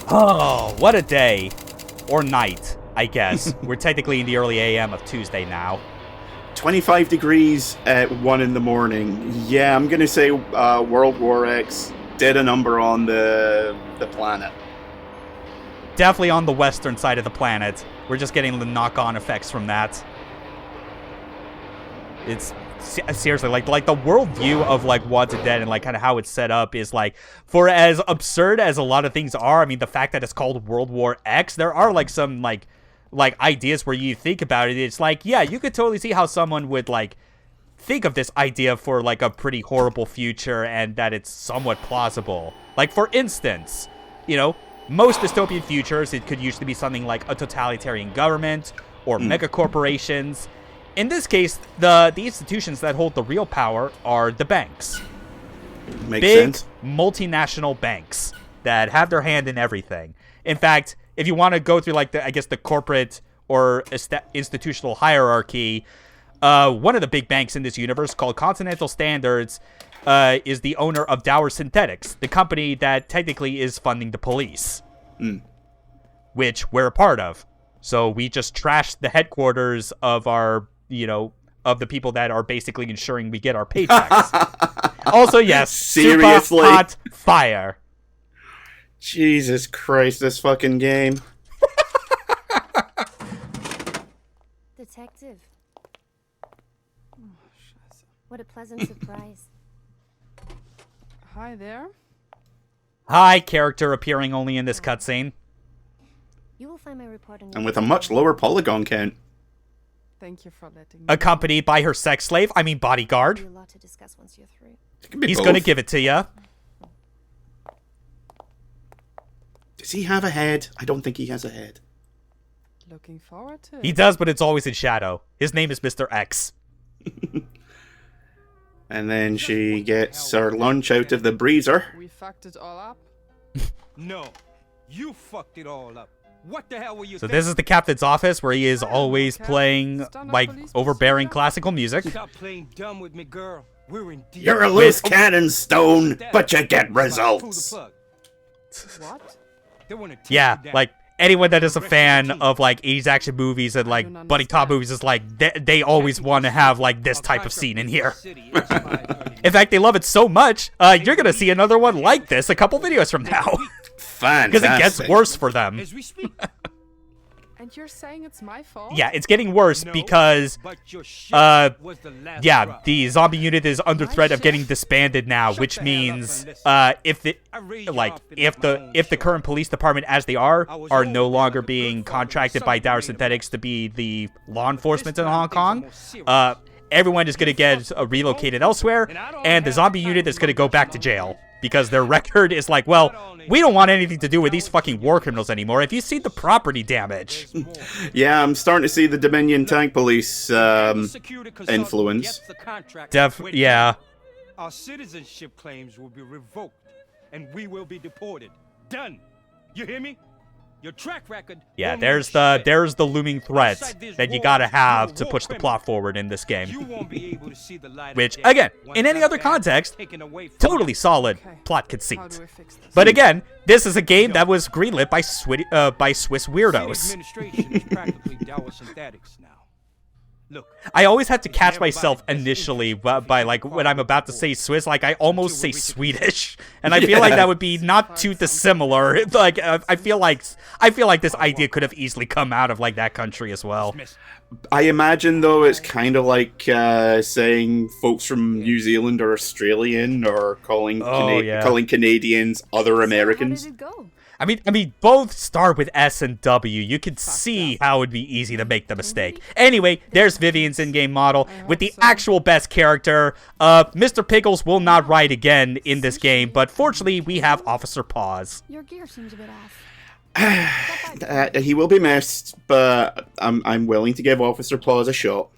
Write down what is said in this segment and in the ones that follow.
Oh, what a day. Or night, I guess. We're technically in the early AM of Tuesday now. 25 degrees at 1 in the morning. Yeah, I'm going to say World War X did a number on the planet. Definitely on the western side of the planet. We're just getting the knock-on effects from that. It's seriously like the worldview of like Wanted Dead and like kind of how it's set up is like, for as absurd as a lot of things are, I mean, the fact that it's called World War X, there are like some like ideas where you think about it, it's like, yeah, you could totally see how someone would like think of this idea for like a pretty horrible future and that it's somewhat plausible. Like, for instance, you know, most dystopian futures, it could usually be something like a totalitarian government or mega corporations. In this case, the institutions that hold the real power are the banks. Makes Big sense. multinational banks that have their hand in everything. In fact, if you want to go through like the corporate or institutional hierarchy, one of the big banks in this universe, called Continental Standards, is the owner of Dower Synthetics, the company that technically is funding the police, which we're a part of. So we just trashed the headquarters of our, you know, of the people that are basically ensuring we get our paychecks. Also, yes, Seriously? super hot fire. Jesus Christ, this fucking game. Detective. What a pleasant surprise. Hi there. Hi, character appearing only in this cutscene. You will find my report in And with a much lower polygon count. Thank you for letting me. Accompanied by her sex slave, I mean bodyguard. a lot to discuss once you're through. It can be He's both. gonna give it to you. Does he have a head? I don't think he has a head. Looking forward to it. He does, but it's always in shadow. His name is Mr. X. And then she gets her lunch out of the breezer. We fucked it all up. No, you fucked it all up. What the hell were you So this is the captain's office where he is always playing like overbearing classical music. Stop playing dumb with me, girl. We're in deep. You're a loose cannon, Stone, but you get results. What? They wanna take Yeah, you down. like anyone that is a fan of like 80s action movies and like buddy cop movies is like they always want to have like this type of scene in here. In fact, they love it so much, you're gonna see another one like this a couple videos from now. Fantastic. Because it gets worse for them. As we speak. And you're saying it's my fault? Yeah, it's getting worse No, because but your shit was the last yeah, drop. the zombie unit is under threat of getting disbanded now, which means if the current police department as they are no longer being contracted by Dower Synthetics to be the law enforcement in Hong Kong, everyone is going to get relocated elsewhere, and the zombie unit is going to go back to jail because their record is like, well, we don't want anything to do with these fucking war criminals anymore. If you see the property damage. Yeah, I'm starting to see the Dominion Tank Police influence. Yeah. Our citizenship claims will be revoked, and we will be deported. Done. You hear me? Your track record. Yeah, won't there's mean shit. the looming threat that you gotta have to push the plot forward in this game. You won't be able to see the light of Which, day again, once in any that other bag is context, taken away from totally you. solid Okay. plot How conceit. do we fix this? But again, this is a game that was greenlit by Swiss City weirdos. administration is practically Dower Synthetics now. Look, I always have to catch myself initially by like when I'm about to say Swiss, like I almost say Swedish, and I feel like that would be not too dissimilar. Like I feel like this idea could have easily come out of like that country as well. I imagine, though, it's kind of like saying folks from New Zealand are Australian, or calling calling Canadians other Americans. How did it go? I mean, both start with S and W. You can see how it would be easy to make the mistake. Anyway, there's Vivian's in-game model with the actual best character. Mr. Pickles will not ride again in this game, but fortunately, we have Officer Paws. Your gear seems a bit off. He will be missed, but I'm willing to give Officer Paws a shot.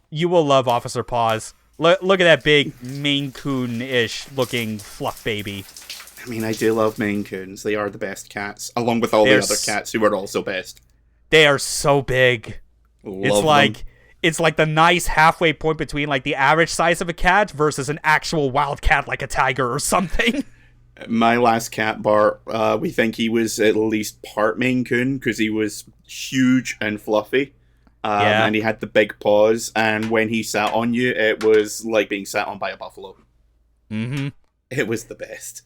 You will love Officer Paws. Look at that big Maine Coon-ish looking fluff baby. I mean, I do love Maine Coons. They are the best cats, along with all the other cats who are also best. They are so big. Love It's like the nice halfway point between like the average size of a cat versus an actual wild cat like a tiger or something. My last cat, Bart, we think he was at least part Maine Coon because he was huge and fluffy. And he had the big paws, and when he sat on you, it was like being sat on by a buffalo. Mm-hmm. It was the best.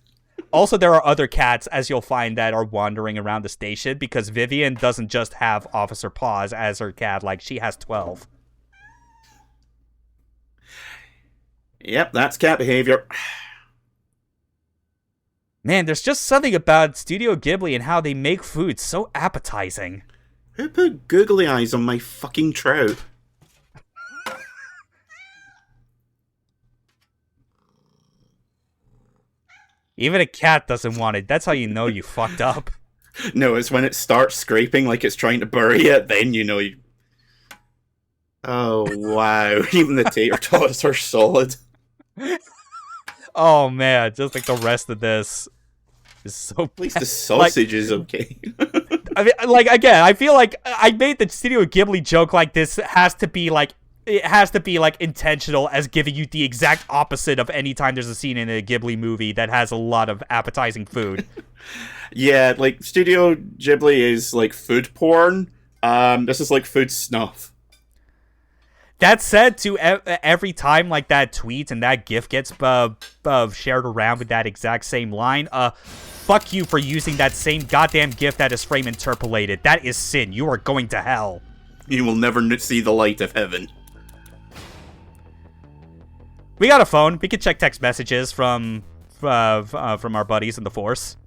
Also, there are other cats, as you'll find, that are wandering around the station, because Vivian doesn't just have Officer Paws as her cat, like, she has 12. Yep, that's cat behavior. Man, there's just something about Studio Ghibli and how they make food so appetizing. Who put googly eyes on my fucking trout? Even a cat doesn't want it. That's how you know you fucked up. No, it's when it starts scraping like it's trying to bury it, then you know you... Oh, wow. Even the tater tots are solid. Oh, man. Just like the rest of this is so At least the sausage is okay. I mean, like, again, I feel like I made the Studio Ghibli joke like this has to be, like, it has to be, like, intentional as giving you the exact opposite of any time there's a scene in a Ghibli movie that has a lot of appetizing food. Yeah, like, Studio Ghibli is, like, food porn. This is, like, food snuff. That said, to every time, like, that tweet and that GIF gets shared around with that exact same line, fuck you for using that same goddamn GIF that is frame interpolated. That is sin. You are going to hell. You will never see the light of heaven. We got a phone. We can check text messages from our buddies in the Force.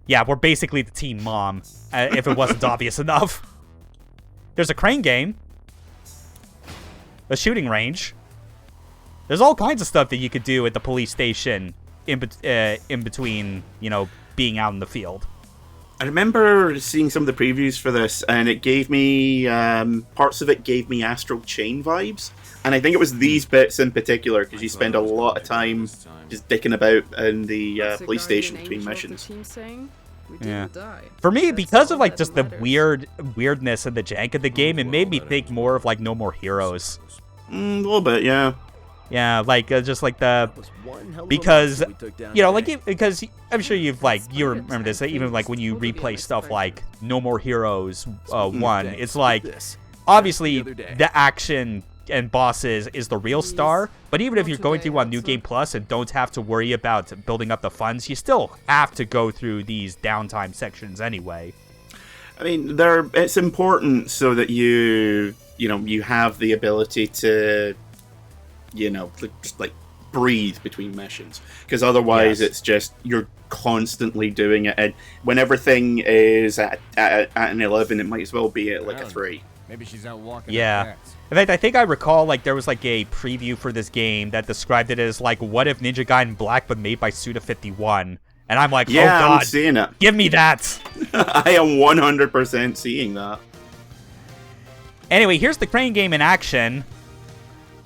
Yeah, we're basically the teen mom, if it wasn't obvious enough. There's a crane game. A shooting range. There's all kinds of stuff that you could do at the police station in between, you know, being out in the field. I remember seeing some of the previews for this, and it gave me, parts of it gave me Astral Chain vibes. And I think it was these bits in particular, because you spend a lot of time just dicking about in the police station between missions. Yeah. For me, because of, like, just the weirdness and the jank of the game, it made me think more of, like, No More Heroes. A little bit, yeah. Yeah, like, just like the... Because, you know, like, because I'm sure you remember this, even, like, when you replay stuff like No More Heroes 1, it's like, obviously, the action and bosses is the real star, but even if you're going through on New Game Plus and don't have to worry about building up the funds, you still have to go through these downtime sections anyway. I mean, it's important so that you have the ability to, just like breathe between missions, because otherwise it's just you're constantly doing it, and when everything is at an 11, it might as well be at like a 3. Maybe she's out walking. Yeah. In fact, I think I recall, like, there was, like, a preview for this game that described it as, like, what if Ninja Gaiden Black but made by Suda51? And I'm like, yeah, oh god, I'm seeing it. Give me that! I am 100% seeing that. Anyway, here's the crane game in action.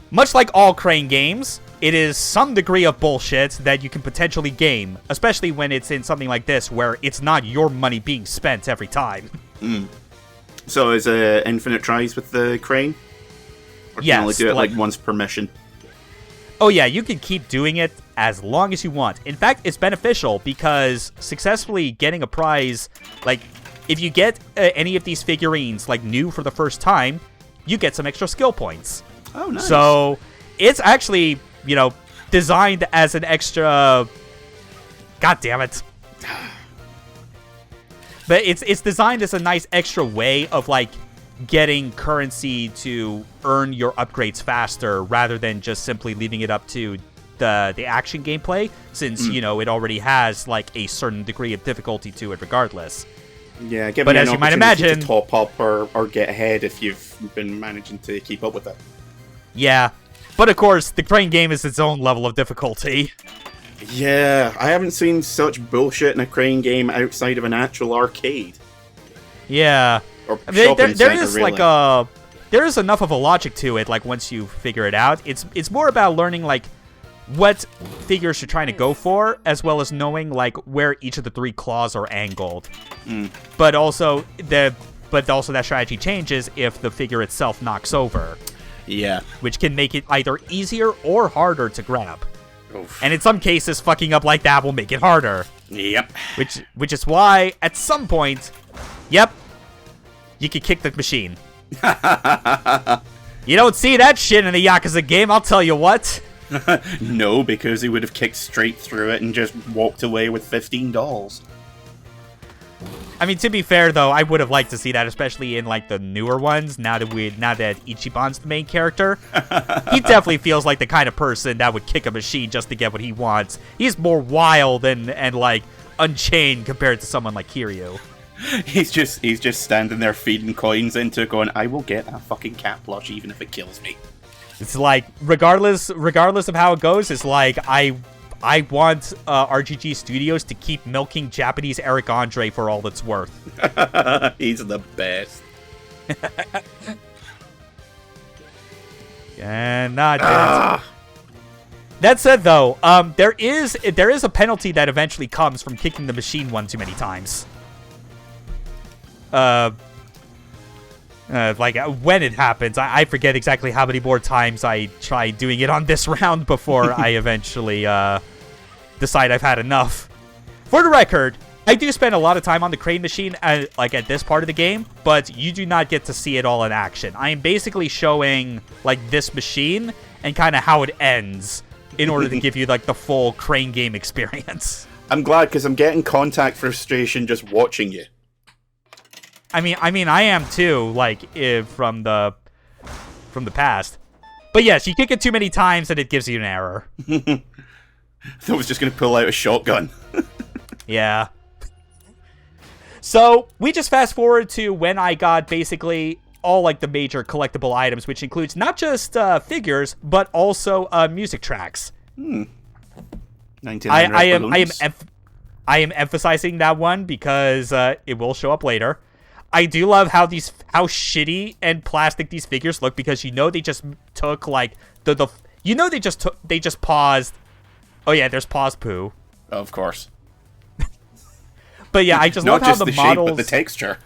Much like all crane games, it is some degree of bullshit that you can potentially game, especially when it's in something like this where it's not your money being spent every time. So is it infinite tries with the crane? Or can you only do it like once per mission? Oh yeah, you can keep doing it as long as you want. In fact, it's beneficial because successfully getting a prize, like, if you get any of these figurines, like, new for the first time, you get some extra skill points. Oh, nice. So, it's actually, designed as an extra... God damn it. But it's designed as a nice extra way of, like, getting currency to earn your upgrades faster rather than just simply leaving it up to the action gameplay, since, it already has, like, a certain degree of difficulty to it regardless. Yeah, give but me as an you might opportunity imagine, to top up or get ahead if you've been managing to keep up with it. Yeah, but of course, the crane game is its own level of difficulty. Yeah, I haven't seen such bullshit in a crane game outside of an actual arcade. Yeah. Or there is really. like there is enough of a logic to it, like, once you figure it out. It's more about learning, like, what figures you're trying to go for, as well as knowing, like, where each of the 3 claws are angled. But also that strategy changes if the figure itself knocks over. Yeah. Which can make it either easier or harder to grab. Oof. And in some cases, fucking up like that will make it harder. Yep. Which is why, at some point, yep, you can kick the machine. You don't see that shit in the Yakuza game, I'll tell you what. No, because he would have kicked straight through it and just walked away with 15 dolls. I mean, to be fair though, I would have liked to see that, especially in like the newer ones. Now that Ichiban's the main character, he definitely feels like the kind of person that would kick a machine just to get what he wants. He's more wild and like unchained compared to someone like Kiryu. He's just standing there feeding coins into it, going, "I will get a fucking cat plush even if it kills me." It's like regardless of how it goes, it's like I want RGG Studios to keep milking Japanese Eric Andre for all it's worth. He's the best. And not that said, though, there is a penalty that eventually comes from kicking the machine one too many times. Like when it happens, I forget exactly how many more times I tried doing it on this round before I eventually decide I've had enough. For the record, I do spend a lot of time on the crane machine at this part of the game, but you do not get to see it all in action. I am basically showing like this machine and kind of how it ends in order to give you like the full crane game experience. I'm glad, because I'm getting contact frustration just watching you. I mean, I am too, like, from the past. But yes, you kick it too many times and it gives you an error. I was just going to pull out a shotgun. Yeah. So, we just fast forward to when I got basically all, like, the major collectible items, which includes not just figures, but also music tracks. 99 I am emphasizing that one because it will show up later. I do love how shitty and plastic these figures look, because they just took like they just paused. Oh yeah, there's pause poo. Of course. But yeah, I just Not love how just the the models, shape, but the texture.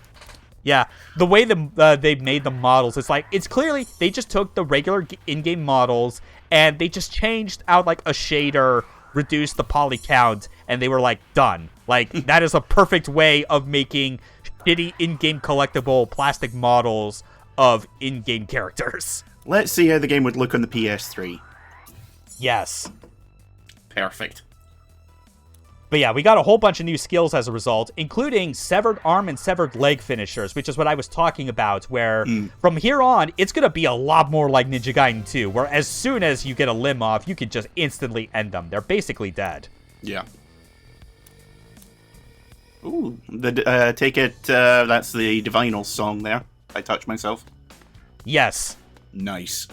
Yeah, the way they've made the models, it's clearly they just took the regular in-game models and they just changed out like a shader, reduced the poly count, and they were like done. Like that is a perfect way of making shitty in-game collectible plastic models of in-game characters. Let's see how the game would look on the PS3. Yes. Perfect. But yeah, we got a whole bunch of new skills as a result, including severed arm and severed leg finishers, which is what I was talking about, where from here on, it's going to be a lot more like Ninja Gaiden 2, where as soon as you get a limb off, you can just instantly end them. They're basically dead. Yeah. Ooh, take it, that's the Divinal song there. I touch myself. Yes. Nice.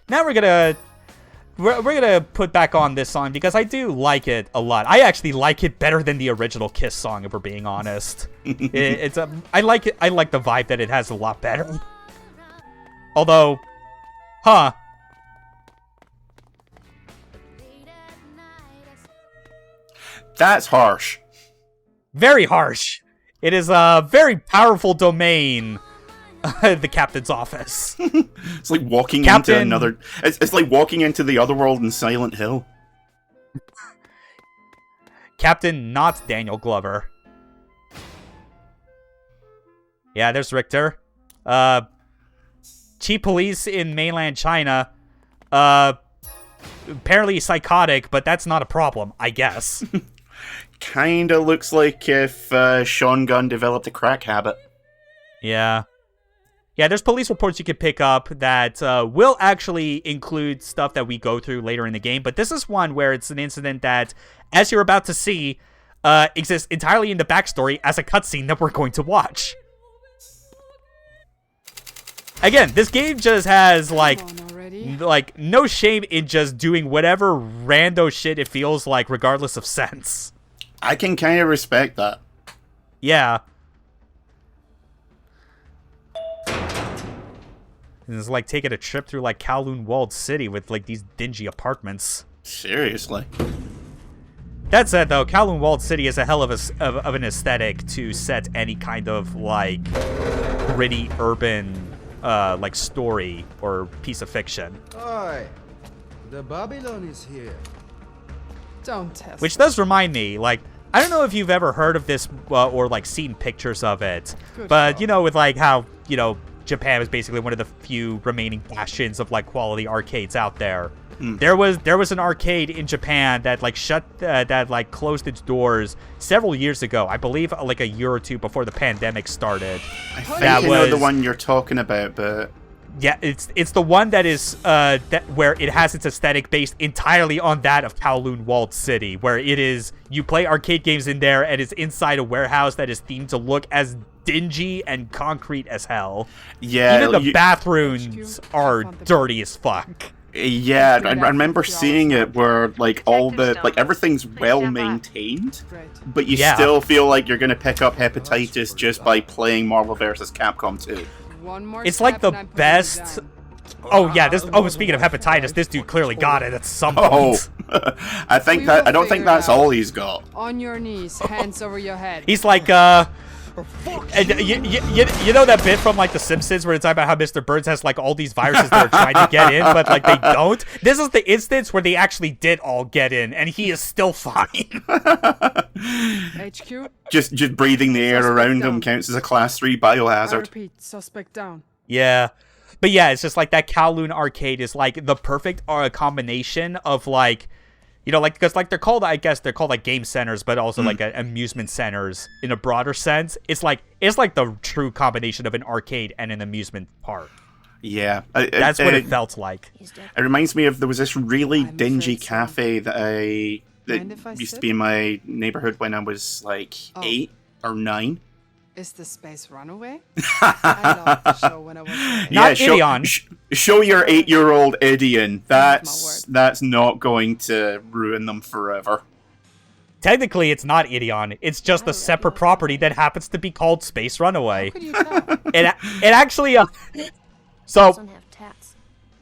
Now we're gonna put back on this song because I do like it a lot. I actually like it better than the original Kiss song, if we're being honest. I like it. I like the vibe that it has a lot better. Although, That's harsh. Very harsh. It is a very powerful domain. The captain's office. It's like walking into another... It's like walking into the other world in Silent Hill. Captain not Daniel Glover. Yeah, there's Richter. Chief police in mainland China. Apparently psychotic, but that's not a problem, I guess. Kinda looks like if Sean Gunn developed a crack habit. Yeah. Yeah, there's police reports you can pick up that will actually include stuff that we go through later in the game, but this is one where it's an incident that, as you're about to see, exists entirely in the backstory as a cutscene that we're going to watch. Again, this game just has, like no shame in just doing whatever rando shit it feels like, regardless of sense. I can kind of respect that. Yeah. It's like taking a trip through like Kowloon Walled City with like these dingy apartments. Seriously. That said, though, Kowloon Walled City is a hell of an aesthetic to set any kind of like gritty urban like story or piece of fiction. Oi, the Babylon is here. Don't test Which me. does remind me, like, I don't know if you've ever heard of this or like seen pictures of it, Good but call. you know, with like how, you know, Japan was basically one of the few remaining bastions of like quality arcades out there. There was an arcade in Japan that like that closed its doors several years ago. I believe like a year or two before the pandemic started. I think That I know the was- one you're talking about, but Yeah, it's the one that is where it has its aesthetic based entirely on that of Kowloon Walled City, where it is you play arcade games in there and it's inside a warehouse that is themed to look as dingy and concrete as hell. yeah, Even the bathrooms are dirty as fuck. yeah, I remember seeing it where like all the like everything's well maintained, Great. but you Yeah. still feel like you're gonna pick up hepatitis just by playing Marvel vs. Capcom 2. One more It's like step the and I'm putting you best. down. Oh yeah, speaking of hepatitis, this dude clearly got it at some Oh, point. I think We that will I don't think figure it that's out. all he's got. On your knees, hands over your head. He's like, and you know that bit from like The Simpsons where it's talking about how Mr. Burns has like all these viruses that are trying to get in, but like they don't. This is the instance where they actually did all get in, and he is still fine. HQ, Just breathing the air Suspect around down. him counts as a class 3 I biohazard. repeat, suspect down. Yeah. But yeah, it's just like that Kowloon arcade is like the perfect combination of like, you know, like, because like they're called, I guess they're called like game centers, but also like amusement centers in a broader sense. It's like the true combination of an arcade and an amusement park. Yeah, That's what it felt like. He's dead. It reminds me of there was this really I'm dingy afraid so. cafe that Mind if I used to sip? be in my neighborhood when I was like Oh. 8 or 9. Is the space runaway? I loved the show when I was Not Yeah, show, Idion. show your 8-year-old Idion. word. That's not going to ruin them forever. Technically, it's not Idion. It's just a separate property that happens to be called Space Runaway. How could you tell? It actually, so Don't have tats.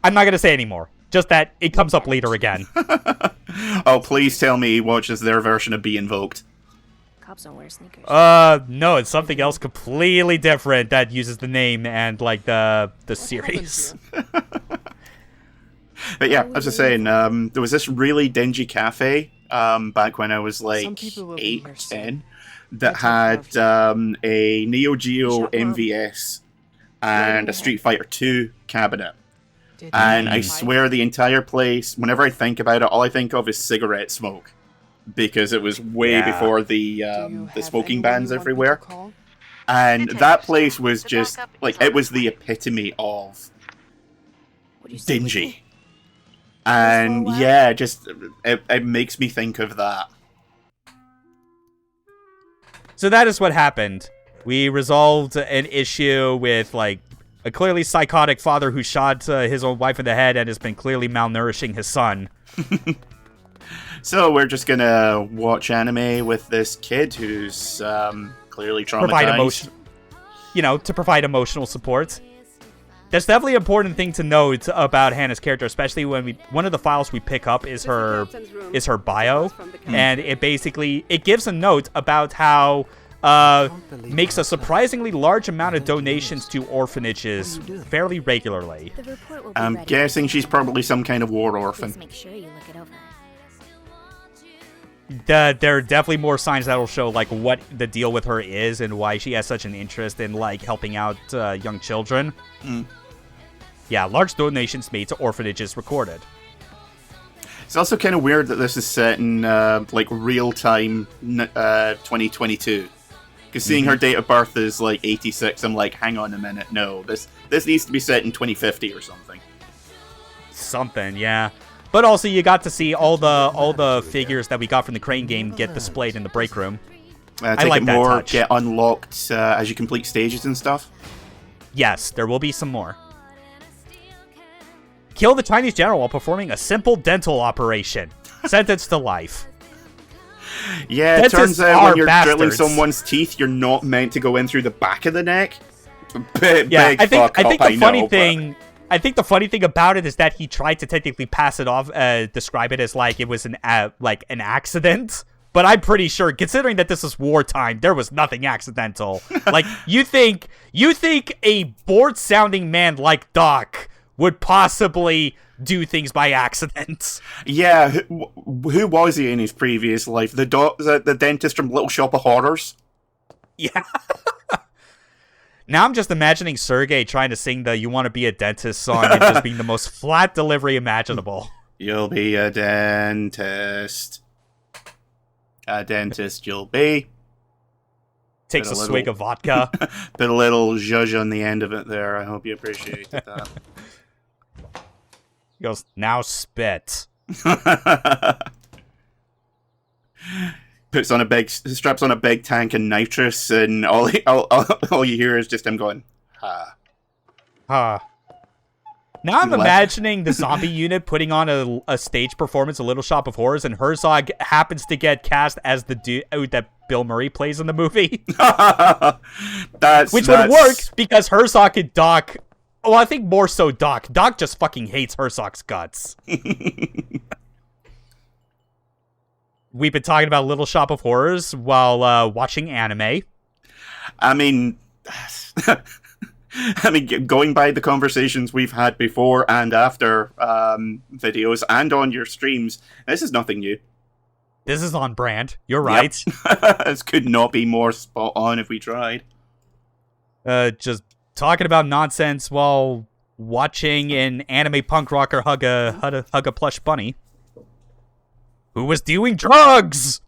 I'm not gonna say anymore. Just that it comes up later again. Oh, please tell me he watches their version of Be Invoked. Cops don't wear sneakers. No, it's something else completely different that uses the name and like the series. But yeah, as I was saying, there was this really dingy cafe back when I was like people will be 8, here soon. 10 that had a Neo Geo Shut up. MVS and a Street Fighter 2 cabinet. Did And you I fight? swear the entire place, whenever I think about it, all I think of is cigarette smoke. Because it was way Yeah. before Do you the have smoking anyone bans you want me to everywhere. call? And that place was just, like, it was the epitome of What do you say, dingy. Whitney? And while? yeah, just, it makes me think of that. So that is what happened. We resolved an issue with like a clearly psychotic father who shot his own wife in the head and has been clearly malnourishing his son. So we're just gonna watch anime with this kid who's clearly Provide traumatized. emotion, to provide emotional support. That's definitely an important thing to note about Hannah's character, especially when one of the files we pick up is her bio, and it gives a note about how makes a surprisingly large amount of donations to orphanages fairly regularly. The report will be I'm ready. guessing she's probably some kind of war orphan. Please make sure you look it over. There are definitely more signs that'll show like what the deal with her is and why she has such an interest in like helping out young children. Yeah, large donations made to orphanages recorded. It's also kind of weird that this is set in like real time 2022. Because seeing her date of birth is like 86, I'm like, hang on a minute, no, this needs to be set in 2050 or something. Something, yeah. But also, you got to see all the figures that we got from the Crane game get displayed in the break room. Take like it that more touch. get unlocked as you complete stages and stuff. Yes, there will be some more. Kill the Chinese general while performing a simple dental operation. Sentenced to life. Yeah, it Dentists turns out are when you're drilling bastards. someone's teeth, you're not meant to go in through the back of the neck. Yeah, Big I think fuck up, the funny know, but- thing. I think the funny thing about it is that he tried to technically pass it off, describe it as like it was an accident. But I'm pretty sure, considering that this is wartime, there was nothing accidental. Like you think a bored-sounding man like Doc would possibly do things by accident. Yeah, who was he in his previous life? The dentist from Little Shop of Horrors? Yeah. Now I'm just imagining Sergey trying to sing the "You Want to Be a Dentist" song and just being the most flat delivery imaginable. You'll be a dentist. A dentist you'll be. Takes a swig of vodka. Put a little zhuzh on the end of it there. I hope you appreciated that. He goes, now spit. Straps on a big tank of nitrous, and all you hear is just him going, ha. Huh. Now I'm imagining the zombie unit putting on a stage performance, A Little Shop of Horrors, and Herzog happens to get cast as the dude that Bill Murray plays in the movie. Which would work because Herzog and Doc... Well, I think more so Doc. Doc just fucking hates Herzog's guts. We've been talking about Little Shop of Horrors while watching anime. I mean, going by the conversations we've had before and after videos and on your streams, this is nothing new. This is on brand. You're right. Yep. This could not be more spot on if we tried. Just talking about nonsense while watching an anime punk rocker hug a plush bunny who was doing drugs.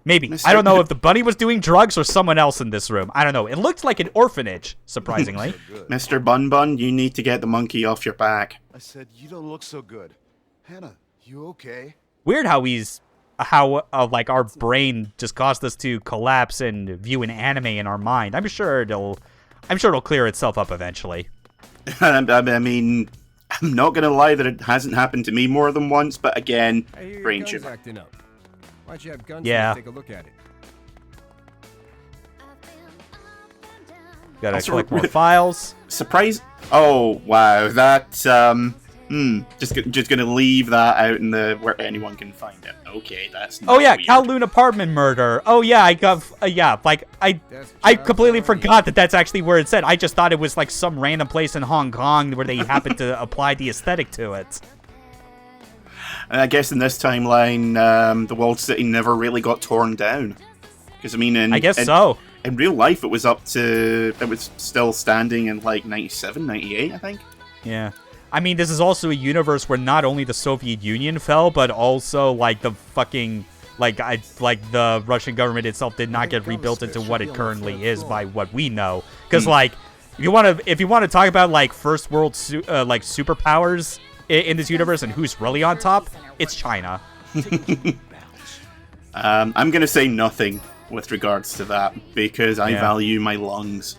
Maybe. I don't know if the bunny was doing drugs or someone else in this room. I don't know. It looked like an orphanage, surprisingly. Mr. Bun Bun, you need to get the monkey off your back. I said, you don't look so good. Hannah, you okay? Weird how like our brain just caused us to collapse and view an anime in our mind. I'm sure it'll clear itself up eventually. I mean, I'm not gonna lie that it hasn't happened to me more than once, but again, brain tumor. Acting up. Why'd you have guns? Yeah. Take a look at it. Gotta collect more files. Surprise! Oh wow, that just gonna leave that out in the where anyone can find it. Okay, that's. Oh yeah, weird. Kowloon apartment murder. Oh yeah, I completely forgot that that's actually where it said. I just thought it was like some random place in Hong Kong where they happened to apply the aesthetic to it. And I guess in this timeline, the walled city never really got torn down. Because I mean, so. In real life, it was still standing in like 97, 98, I think. Yeah. I mean, this is also a universe where not only the Soviet Union fell, but also like the fucking the Russian government itself did not get rebuilt into what it currently is by what we know. Because like, if you want to talk about like first world superpowers in this universe and who's really on top, it's China. I'm gonna say nothing with regards to that because I value my lungs.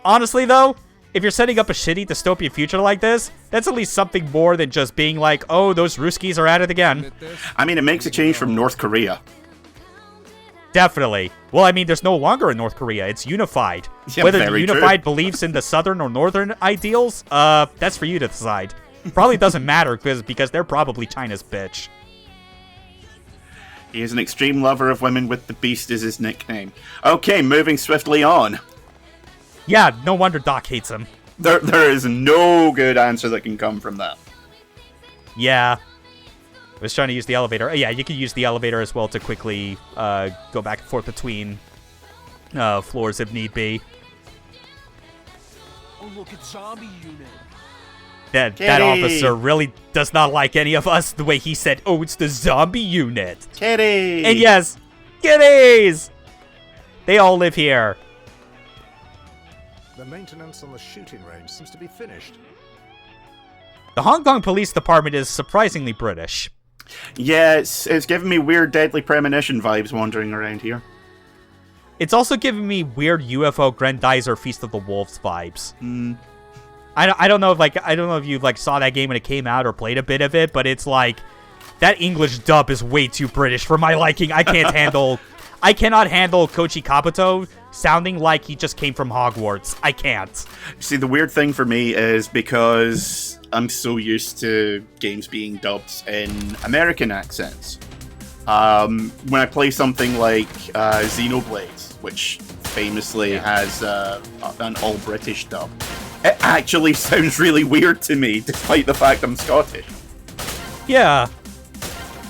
Honestly, though, if you're setting up a shitty dystopian future like this, that's at least something more than just being like, oh, those Ruskies are at it again. I mean, it makes a change from North Korea. Definitely. Well, I mean, there's no longer a North Korea. It's unified. Yeah, whether the unified true. believes in the southern or northern ideals, that's for you to decide. Probably doesn't matter because they're probably China's bitch. He is an extreme lover of women with the beast as his nickname. Okay, moving swiftly on. Yeah, no wonder Doc hates him. There is no good answer that can come from that. Yeah. I was trying to use the elevator. Yeah, you could use the elevator as well to quickly go back and forth between floors if need be. Oh, look, it's zombie unit. That officer really does not like any of us the way he said, oh, it's the zombie unit. Kitty! And yes, kitties! They all live here. The maintenance on the shooting range seems to be finished. The Hong Kong Police Department is surprisingly British. Yeah, it's giving me weird Deadly Premonition vibes wandering around here. It's also giving me weird UFO Grendizer Feast of the Wolves vibes. I don't know if you saw that game when it came out or played a bit of it, but it's like that English dub is way too British for my liking. I cannot handle Koichi Kabuto sounding like he just came from Hogwarts. I can't. See, the weird thing for me is because I'm so used to games being dubbed in American accents. When I play something like Xenoblade, which famously has an all-British dub, It actually sounds really weird to me, despite the fact I'm Scottish. Yeah.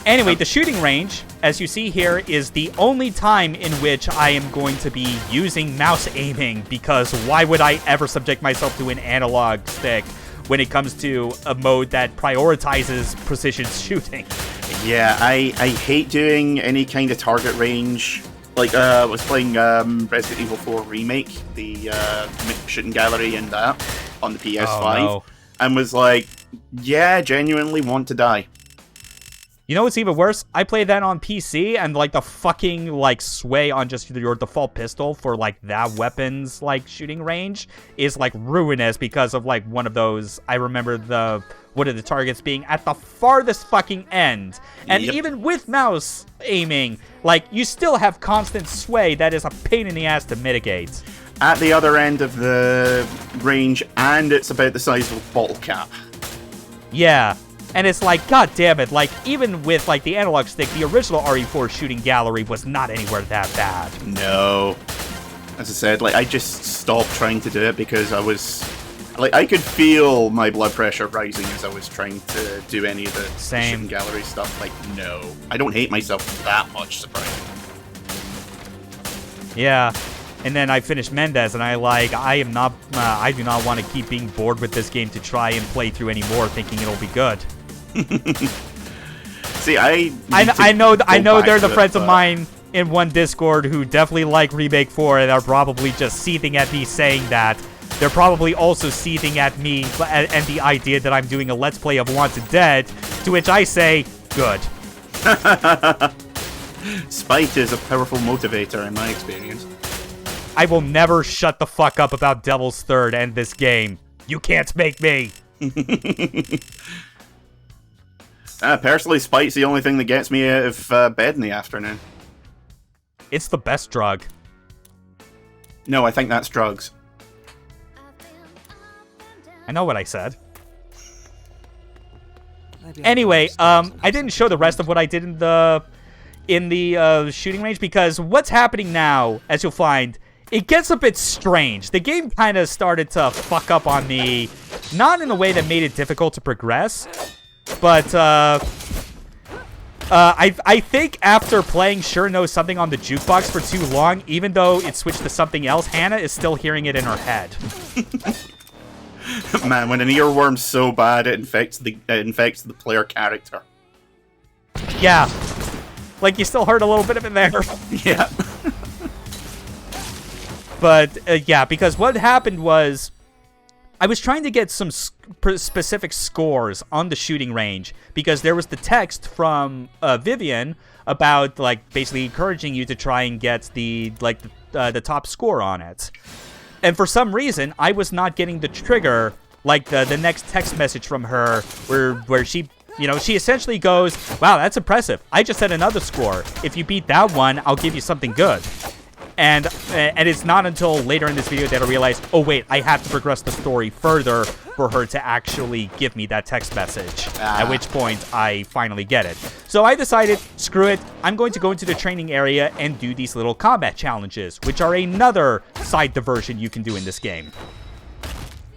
Anyway, the shooting range, as you see here, is the only time in which I am going to be using mouse aiming, because why would I ever subject myself to an analog stick when it comes to a mode that prioritizes precision shooting? Yeah, I hate doing any kind of target range. Like, I was playing Resident Evil 4 Remake, the shooting gallery and that, on the PS5, no. and was like, yeah, genuinely want to die. You know what's even worse? I play that on PC, and like the fucking like sway on just your default pistol for like that weapon's like shooting range is like ruinous because of like one of those. I remember one of the targets being at the farthest fucking end, and even with mouse aiming, like you still have constant sway that is a pain in the ass to mitigate. At the other end of the range, and it's about the size of a bottle cap. Yeah. And it's like, god damn it, like, even with, like, the analog stick, the original RE4 shooting gallery was not anywhere that bad. No. As I said, like, I just stopped trying to do it because I was... Like, I could feel my blood pressure rising as I was trying to do any of the shooting gallery stuff. Like, no. I don't hate myself that much, surprisingly. Yeah. And then I finished Mendez, and I do not want to keep being bored with this game to try and play through anymore, thinking it'll be good. See, I know they're the friends of mine in one Discord who definitely like Remake 4 and are probably just seething at me saying that. They're probably also seething at me and the idea that I'm doing a Let's Play of Wanted Dead, to which I say, good. Spite is a powerful motivator in my experience. I will never shut the fuck up about Devil's Third and this game. You can't make me. Personally, Spite's the only thing that gets me out of bed in the afternoon. It's the best drug. No, I think that's drugs. I know what I said. Anyway, I didn't show the rest of what I did in the shooting range because what's happening now, as you'll find, it gets a bit strange. The game kind of started to fuck up on me, not in a way that made it difficult to progress, but I think after playing Sure Knows Something on the jukebox for too long, even though it switched to something else, Hannah is still hearing it in her head. Man, when an earworm's so bad, it infects the player character. Yeah. Like, you still heard a little bit of it there. Yeah. But, yeah, because what happened was I was trying to get some specific scores on the shooting range because there was the text from Vivian about, like, basically encouraging you to try and get the top score on it. And for some reason, I was not getting the trigger, like the next text message from her where she, you know, she essentially goes, wow, that's impressive. I just set another score. If you beat that one, I'll give you something good. And it's not until later in this video that I realized, oh wait, I have to progress the story further for her to actually give me that text message. At which point, I finally get it. So I decided, screw it, I'm going to go into the training area and do these little combat challenges, which are another side diversion you can do in this game.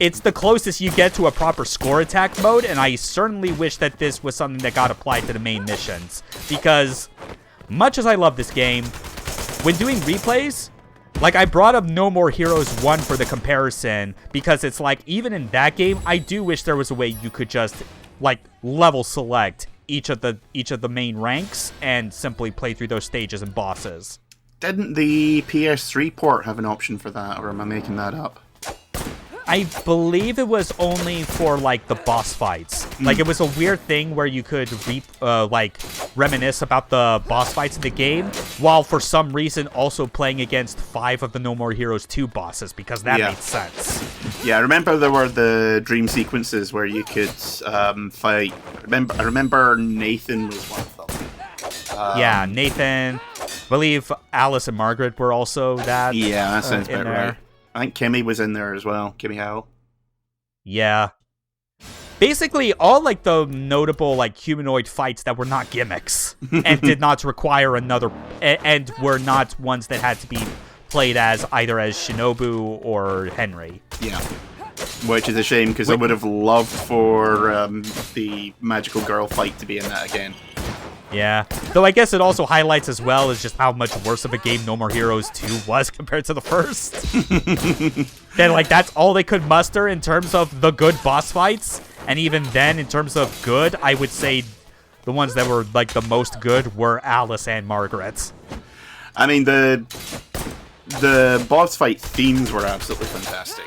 It's the closest you get to a proper score attack mode, and I certainly wish that this was something that got applied to the main missions. Because, much as I love this game, when doing replays, like, I brought up No More Heroes 1 for the comparison, because it's like, even in that game, I do wish there was a way you could just, like, level select each of the main ranks and simply play through those stages and bosses. Didn't the PS3 port have an option for that, or am I making that up? I believe it was only for, like, the boss fights. Like, it was a weird thing where you could, reminisce about the boss fights in the game, while for some reason also playing against 5 of the No More Heroes 2 bosses, because that made sense. Yeah, I remember there were the dream sequences where you could fight. I remember Nathan was one of them. Yeah, Nathan. I believe Alice and Margaret were also that. Yeah, that sounds about right. I think Kimmy was in there as well. Kimmy Howell. Yeah. Basically, all, like, the notable, like, humanoid fights that were not gimmicks and did not require another, and were not ones that had to be played as either as Shinobu or Henry. Yeah. Which is a shame, because I would have loved for the magical girl fight to be in that again. Yeah. Though I guess it also highlights as well as just how much worse of a game No More Heroes 2 was compared to the first. Then, like, that's all they could muster in terms of the good boss fights. And even then, in terms of good, I would say the ones that were, like, the most good were Alice and Margaret. I mean, the boss fight themes were absolutely fantastic.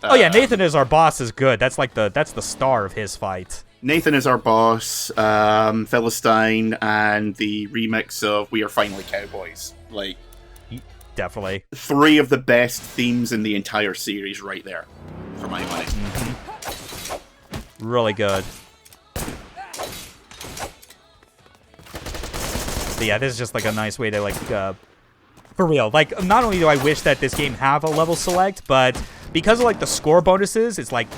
Oh yeah, Nathan is our boss is good. That's like that's the star of his fight. Nathan is our boss, Philistine, and the remix of We Are Finally Cowboys. Like, definitely 3 of the best themes in the entire series right there, for my money. Really good. But yeah, this is just like a nice way to like, for real. Like, not only do I wish that this game have a level select, but because of like the score bonuses, it's like,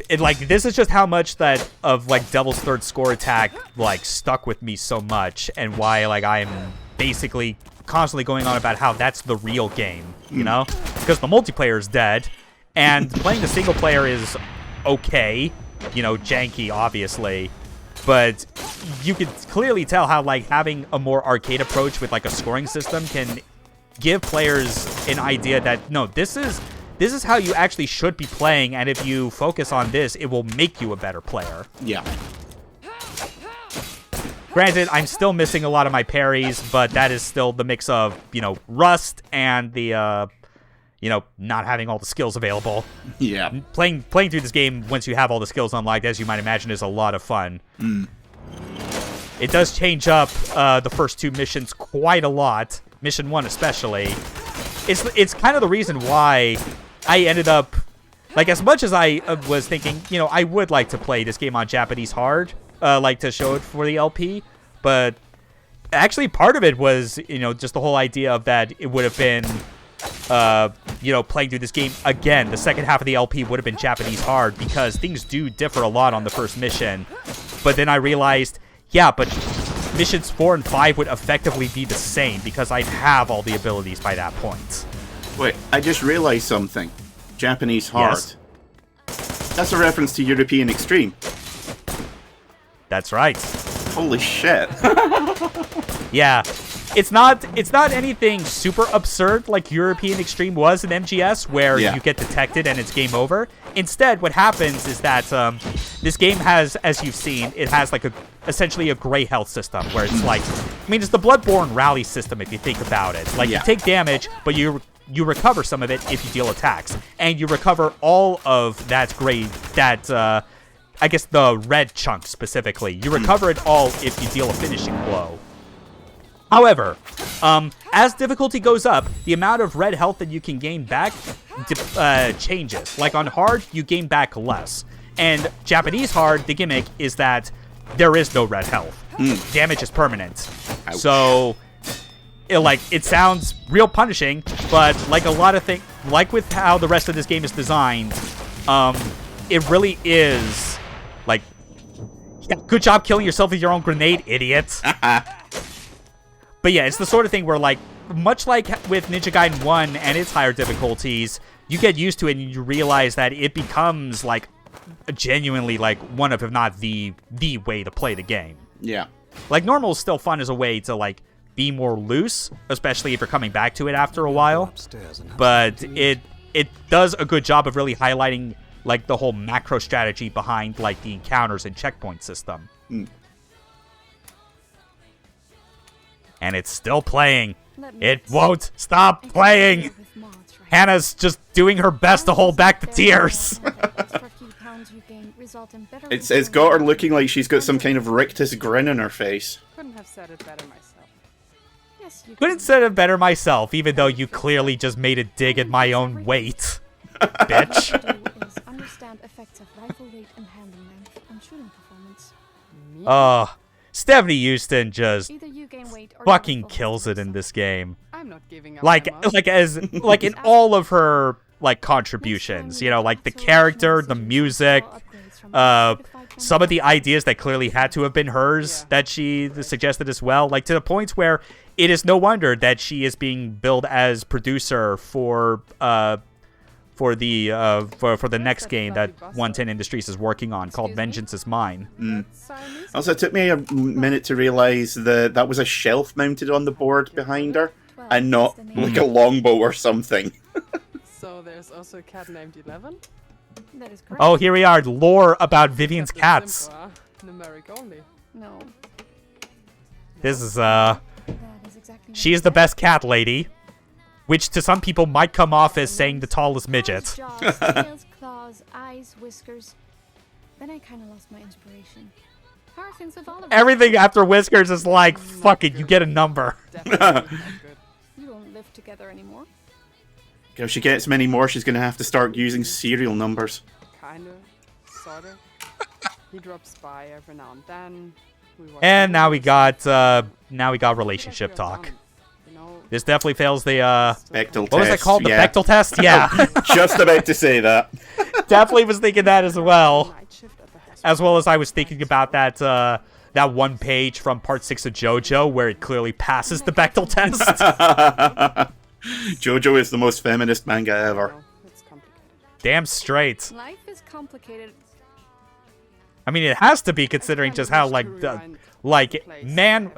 this is just how much that of like Devil's Third score attack like stuck with me so much, and why like I'm basically constantly going on about how that's the real game, you know? Because the multiplayer is dead, and playing the single player is okay, you know, janky obviously, but you can clearly tell how like having a more arcade approach with like a scoring system can give players an idea that no, this is how you actually should be playing, and if you focus on this, it will make you a better player. Yeah. Granted, I'm still missing a lot of my parries, but that is still the mix of, you know, rust and the, you know, not having all the skills available. Yeah. Playing through this game once you have all the skills unlocked, as you might imagine, is a lot of fun. It does change up the first 2 missions quite a lot. Mission 1 especially. It's kind of the reason why I ended up, like, as much as I was thinking, you know, I would like to play this game on Japanese hard, like to show it for the LP, but actually part of it was, you know, just the whole idea of that it would have been, you know, playing through this game again, the second half of the LP would have been Japanese hard, because things do differ a lot on the first mission. But then I realized, yeah, but missions 4 and 5 would effectively be the same, because I'd have all the abilities by that point. Wait, I just realized something. Japanese hard. Yes. That's a reference to European Extreme. That's right. Holy shit. Yeah. It's not anything super absurd like European Extreme was in MGS, where you get detected and it's game over. Instead, what happens is that this game has, as you've seen, it has like essentially a gray health system, where it's like, I mean, it's the Bloodborne rally system if you think about it. Like, you take damage, but you recover some of it if you deal attacks, and you recover all of that gray, that I guess the red chunk specifically. You recover it all if you deal a finishing blow. However, as difficulty goes up, the amount of red health that you can gain back changes. Like on hard, you gain back less. And Japanese hard, the gimmick is that there is no red health. Damage is permanent. Ouch. So, it sounds real punishing, but like a lot of things, like with how the rest of this game is designed, it really is, like, yeah, good job killing yourself with your own grenade, idiot. But yeah, it's the sort of thing where, like, much like with Ninja Gaiden 1 and its higher difficulties, you get used to it and you realize that it becomes, like, genuinely, like, one of, if not the way to play the game. Yeah. Like, normal is still fun as a way to, like, be more loose, especially if you're coming back to it after a while. But it does a good job of really highlighting, like, the whole macro strategy behind, like, the encounters and checkpoint system. And it's still playing. It won't stop playing. Hannah's just doing her best to hold back the tears. It's got her looking like she's got some kind of rictus grin on her face. Couldn't have said it better myself. Yes, you Couldn't say it better myself, even though you clearly just made a dig at my own weight. Bitch. do is understand effects of rifle weight and handling length and shooting performance. Stephanie Houston just Either you gain weight or fucking your rifle kills it has in this game. I'm not giving up. Like Emma. like in all of her like contributions, you know, like the character, the music, some of the ideas that clearly had to have been hers that she suggested as well, like to the point where it is no wonder that she is being billed as producer for for the for the next game that 110 Industries is working on called Vengeance is Mine. Also, it took me a minute to realize that that was a shelf mounted on the board behind her, and not like a longbow or something. So there's also a cat named 11? That is correct. Oh, here we are. Lore about Vivian's That's cats. simple, huh? Numeric only. No, This is that is exactly she is the best cat lady, which to some people might come off as saying the tallest midget. Jaws, tails, claws, eyes, whiskers. Then I kind of lost my inspiration. How are things with all of Everything after Whiskers is like, fuck it, you get a number. Definitely not good. You don't live together anymore. If she gets many more, she's going to have to start using serial numbers. Kinda. Sorta. He drops by every now and then. We watch And now we movies. got relationship talk. You know, This definitely fails the Bechdel what was that test, called? The yeah. Bechdel test? Yeah. Just about to say that. Definitely was thinking that as well. night shift at the hospital. As well as I was thinking about that that one page from part 6 of JoJo where it clearly passes the Bechdel test. JoJo is the most feminist manga ever. No, it's complicated. Damn straight. Life is complicated. I mean, it has to be considering just how like men,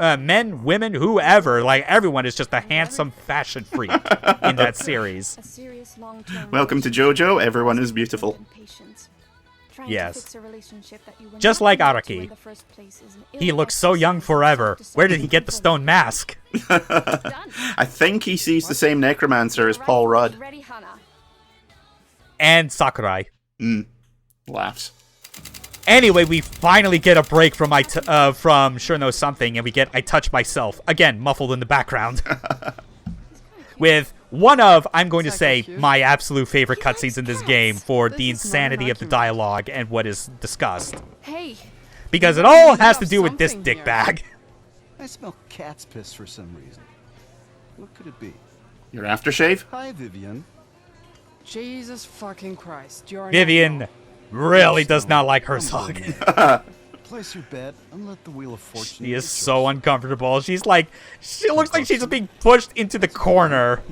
women, whoever, like everyone is just a handsome fashion freak in that series. A serious long-term Welcome to JoJo, everyone is beautiful. and patience. Trying Yes. to fix a relationship that you were Just not like committed to Araki. in the first place is an He ill looks so young exercise forever. of Where did he get the self-discipline. stone mask? Done. I think he sees the same necromancer as Paul Rifle is Rudd. ready, Hana. And Sakurai. Laughs. Anyway, we finally get a break from from Sure Know Something, and we get I Touch Myself, again, muffled in the background. With one of, I'm going to say, my absolute favorite cutscenes in this game for the This is not insanity an of the argument. dialogue and what is discussed. Hey, Because it You all need has to to have do with this something here. dickbag. I smell cat's piss for some reason. What could it be? Your aftershave? Hi, Vivian. Jesus fucking Christ. You're Vivian not really does not like her song. Place your bet and let the wheel of fortune. She is be so yours. uncomfortable. She looks like she's just being pushed into the corner.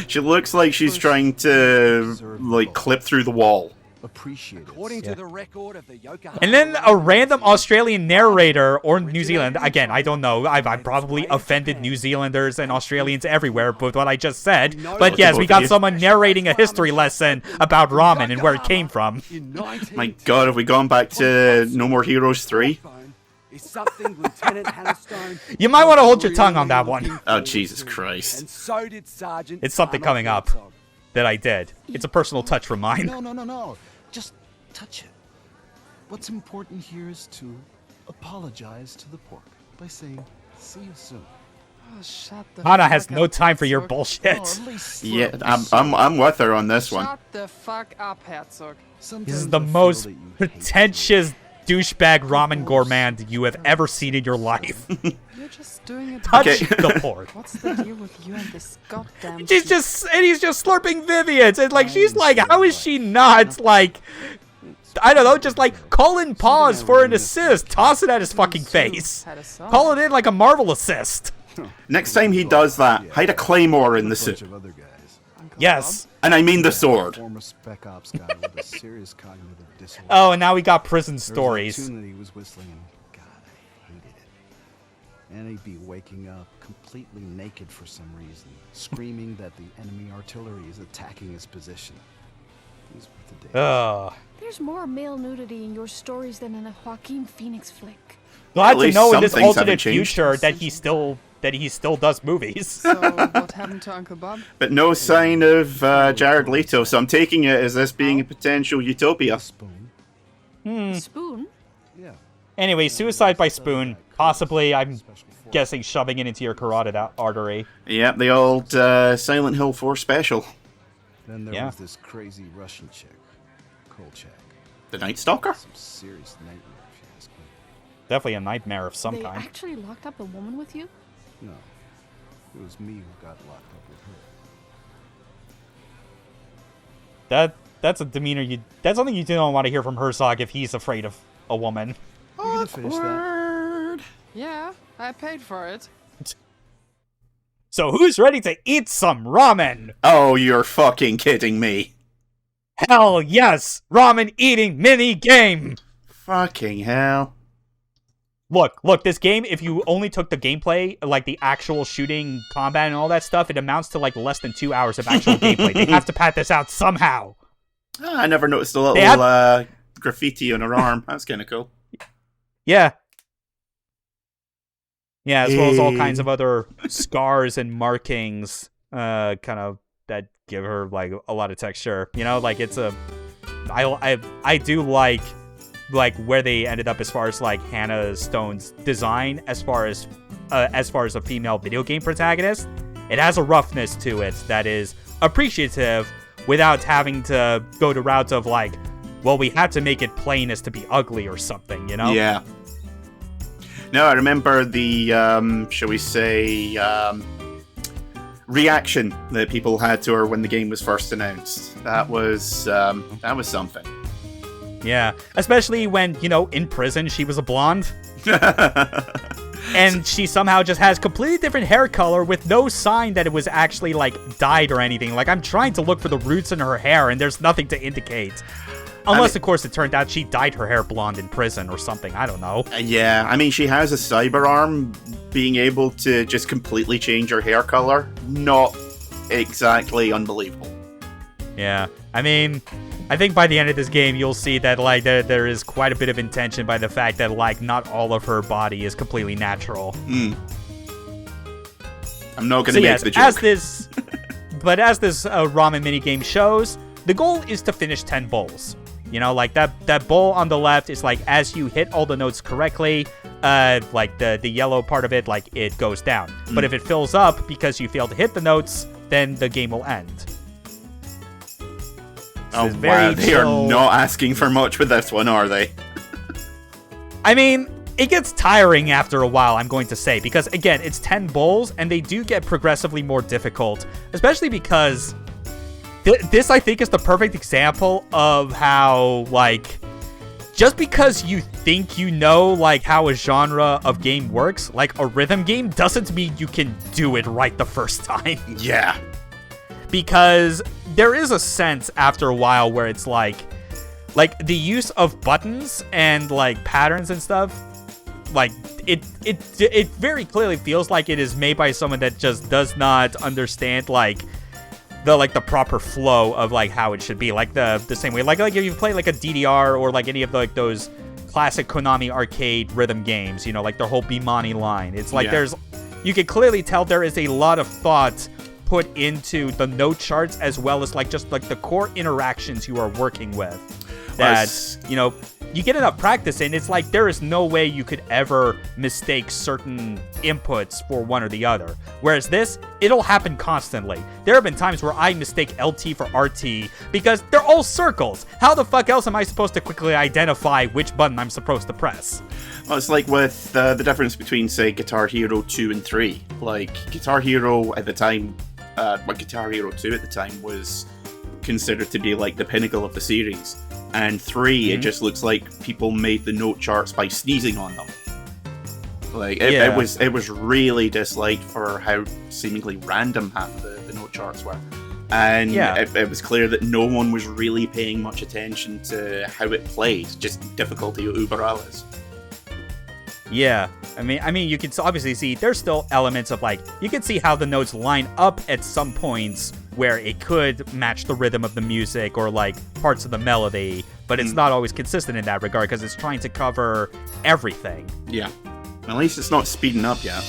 She looks like she's trying to, like, clip through the wall. Appreciate it. According to the record of the Yokohama... And then a random Australian narrator, or New Zealand, again, I don't know, I've probably offended New Zealanders and Australians everywhere with what I just said, but yes, we got someone narrating a history lesson about ramen and where it came from. In My god, have we gone back to No More Heroes 3? Is something Lieutenant Hannistone... You might want to hold your tongue on that one. Oh, Jesus Christ. And so did Sergeant... It's something Arnold coming up Herzog. that I did. It's a personal touch from mine. No. Just touch it. What's important here is to apologize to the pork by saying, see you soon. Oh, shut the Hana fuck has no up, time for your Herzog. bullshit. Oh, at least Yeah, throw I'm with her on this one. Shut the fuck up, Herzog. Sometimes This is the I feel most that you hate pretentious douchebag ramen gourmand you have ever seen in your life. You're just doing it. Touch Okay. the pork. What's the deal with you and this goddamn He's shit? just slurping Vivian's, and like she's like, how is she not like, I don't know, just like calling Paws for an assist, toss it at his fucking face, Had a song. call it in like a Marvel assist. Next time he does that, hide a claymore in the a bunch suit. of other guys. Uncle Yes. And I mean the sword. Former spec ops guy with a serious cognitive disorder. Oh, and now we got prison There was that stories. tune that he was whistling, and God, I hated it. And he'd be waking up completely naked for some reason, screaming that the enemy artillery is attacking his position. These were the days. Ugh. there's more male nudity in your stories than in a Joaquin Phoenix flick. Glad At to least know in some this things haven't alternate changed. future that he still does movies. So, what happened to Uncle Bob? But no sign of Jared Leto, so I'm taking it as this being a potential utopia. Spoon. Spoon? Yeah. Anyway, suicide by spoon, possibly. I'm guessing shoving it into your carotid artery. Yep, the old Silent Hill 4 special. Then there Yeah. was this crazy Russian chick, Kolchak. The Night Stalker? Some serious nightmare, if you ask me. Definitely a nightmare of some They kind. actually locked up a woman with you? No, it was me who got locked up with her. That's a demeanor that's something you don't want to hear from Herzog if he's afraid of a woman. You gonna finish that? Yeah, I paid for it. So who's ready to eat some ramen? Oh, you're fucking kidding me. Hell yes! Ramen eating mini game! Fucking hell. Look, this game, if you only took the gameplay, like the actual shooting, combat, and all that stuff, it amounts to like less than 2 hours of actual gameplay. They have to pad this out somehow. I never noticed the little graffiti on her arm. That's kind of cool. Yeah. Yeah, as well as all kinds of other scars and markings, kind of, that give her, like, a lot of texture. You know, like, it's a... I do like where they ended up as far as like Hannah Stone's design as far as a female video game protagonist. It has a roughness to it that is appreciative without having to go to routes of like, well, we had to make it plain as to be ugly or something, you know? Yeah. No, I remember the shall we say reaction that people had to her when the game was first announced. That was something. Yeah, especially when, you know, in prison she was a blonde. And she somehow just has completely different hair color with no sign that it was actually, like, dyed or anything. Like, I'm trying to look for the roots in her hair, and there's nothing to indicate. Unless, of course, it turned out she dyed her hair blonde in prison or something. I don't know. Yeah, I mean, she has a cyber arm. Being able to just completely change her hair color, not exactly unbelievable. Yeah, I mean, I think by the end of this game, you'll see that, like, there is quite a bit of intention by the fact that, like, not all of her body is completely natural. I'm not going to make the joke. As this ramen minigame shows, the goal is to finish 10 bowls. You know, like, that bowl on the left is, like, as you hit all the notes correctly, like, the yellow part of it, like, it goes down. But if it fills up because you fail to hit the notes, then the game will end. Oh, wow, they are not asking for much with this one, are they? I mean, it gets tiring after a while, I'm going to say, because, again, it's 10 bowls, and they do get progressively more difficult, especially because this, I think, is the perfect example of how, like, just because you think you know, like, how a genre of game works, like a rhythm game, doesn't mean you can do it right the first time. Yeah. Because there is a sense after a while where it's like the use of buttons and like patterns and stuff, like it very clearly feels like it is made by someone that just does not understand like the proper flow of like how it should be, like the same way like if you play like a DDR or like any of the, like those classic Konami arcade rhythm games, you know, like their whole Bimani line. It's like you can clearly tell there is a lot of thought put into the note charts as well as like just like the core interactions you are working with. That, you know, you get enough practice in, it's like there is no way you could ever mistake certain inputs for one or the other. Whereas this, it'll happen constantly. There have been times where I mistake LT for RT because they're all circles. How the fuck else am I supposed to quickly identify which button I'm supposed to press? Well, it's like with the difference between, say, Guitar Hero 2 and 3. Like, Guitar Hero at the time, Guitar Hero 2 at the time was considered to be like the pinnacle of the series. And 3, it just looks like people made the note charts by sneezing on them. Like, it was really disliked for how seemingly random half of the note charts were. And it was clear that no one was really paying much attention to how it played, just difficulty über alles. Yeah, I mean, you can obviously see there's still elements of like, you can see how the notes line up at some points where it could match the rhythm of the music or like parts of the melody, but it's not always consistent in that regard because it's trying to cover everything. Yeah, at least it's not speeding up yet.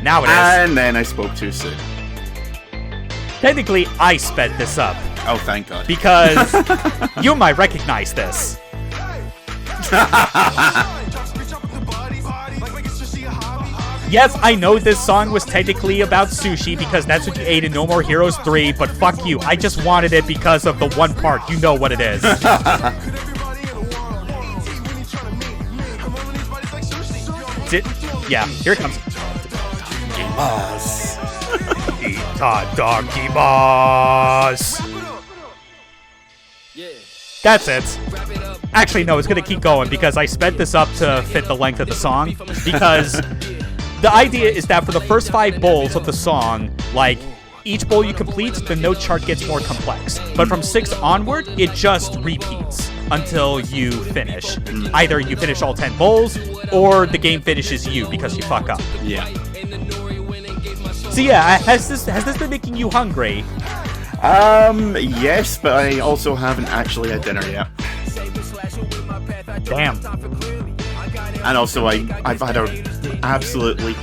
Now it is. And then I spoke too soon. Technically, I sped this up. Oh, thank God. Because you might recognize this. Yes, I know this song was technically about sushi because that's what you ate in No More Heroes 3, but fuck you. I just wanted it because of the one part. You know what it is. Yeah, here it comes. Itadakimasu. That's it. Actually, no, it's going to keep going because I sped this up to fit the length of the song. Because the idea is that for the first 5 bowls of the song, like, each bowl you complete, the note chart gets more complex. But from 6 onward, it just repeats until you finish. Either you finish all 10 bowls, or the game finishes you because you fuck up. Yeah. So yeah, has this been making you hungry? Yes, but I also haven't actually had dinner yet. Damn. And also, I've had a absolutely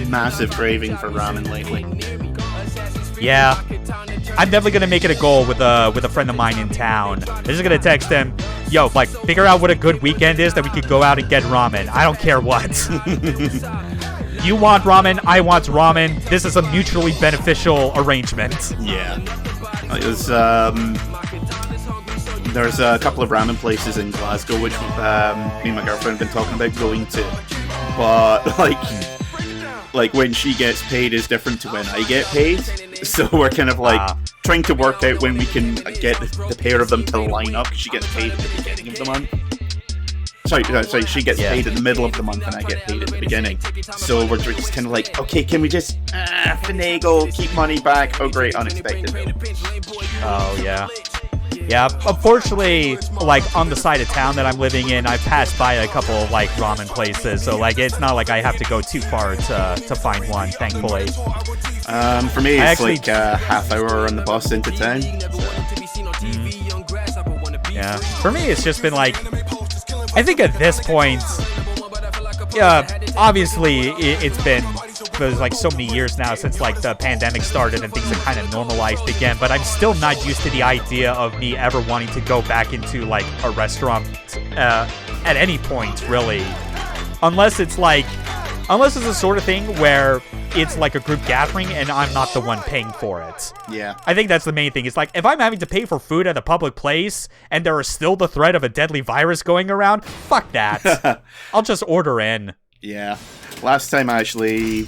massive craving for ramen lately. Yeah. I'm definitely gonna make it a goal with a friend of mine in town. I'm just gonna text him, yo, like, figure out what a good weekend is that we could go out and get ramen. I don't care what. You want ramen, I want ramen. This is a mutually beneficial arrangement. Yeah. There's a couple of ramen places in Glasgow which me and my girlfriend have been talking about going to. But, like when she gets paid is different to when I get paid. So we're kind of like trying to work out when we can get the pair of them to line up, because she gets paid at the beginning of the month. Sorry, she gets paid at the middle of the month and I get paid at the beginning. So we're just kind of like, okay, can we just finagle, keep money back? Oh great, unexpected bill. Oh, yeah. Yeah, unfortunately, like, on the side of town that I'm living in, I've passed by a couple of, like, ramen places, so, like, it's not like I have to go too far to find one, thankfully. For me, it's like a half hour on the bus into town. Yeah. For me, it's just been, like, I think at this point, yeah, obviously, it's been... There's like so many years now since like the pandemic started and things have kind of normalized again, but I'm still not used to the idea of me ever wanting to go back into like a restaurant at any point, really, unless it's the sort of thing where it's like a group gathering and I'm not the one paying for it. Yeah, I think that's the main thing. It's like, if I'm having to pay for food at a public place and there is still the threat of a deadly virus going around, fuck that. I'll just order in. Yeah. Last time I actually